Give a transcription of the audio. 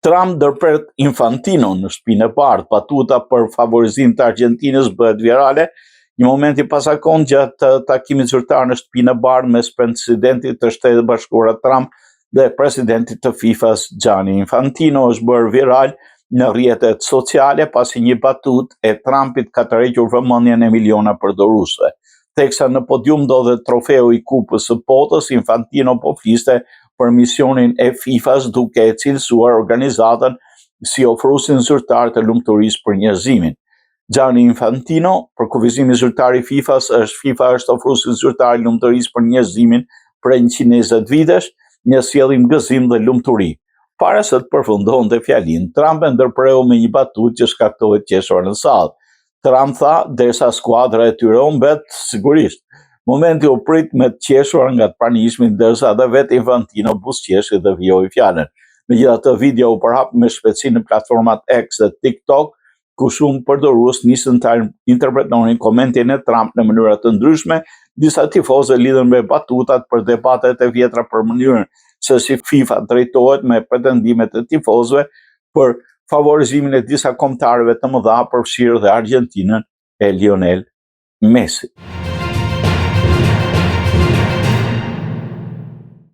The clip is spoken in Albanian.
Trump ndërpret Infantino në shtëpinë e parë, batuta për favorizim të Argjentinës bëhet virale, një moment i pasakon gjatë takimit zyrtar në shtëpinë e parë mes presidentit të Shtetit Bashkuara Trump dhe presidentit të FIFA-s Gianni Infantino është bërë viral në rrjetet sociale pasi një batutë e Trumpit ka tërhequr vëmendjen e miliona përdoruesve. Teksa në podium ndodhet trofeu i Kupës së Botës, Infantino po fliste për misionin e FIFA-s duke e cilësuar organizatën si ofruesin zyrtar të lumturisë për njerëzimin. Gianni Infantino, për kufizimin zyrtar i FIFA-s, FIFA është ofruesi zyrtar i lumturisë për njerëzimin për 120 vitesh, një sjellim gëzim dhe lumturi. Para se të përfundonte fjalinë, Trump e ndërpreu me një batutë që shkaktoi qeshur në sallë. Trump tha, derisa skuadra e tyre humbet, sigurisht. Momenti u prit me të qeshur nga të pranishmi, ndërsa edhe vetë Infantino buzëqeshi dhe vijoi fjalën. Megjithatë, video u përhap me shpejtësi në platformat X dhe TikTok, ku shumë përdorues nisën të interpretonin komentin e Trump në mënyra të ndryshme. Disa tifozë lidhen me batutat për debatet e vjetra për mënyrën se si FIFA drejtohet me pretendimet e tifozëve për favorizimin e disa kombëtarëve të mëdha, përfshirë dhe Argjentinën e Lionel Messi.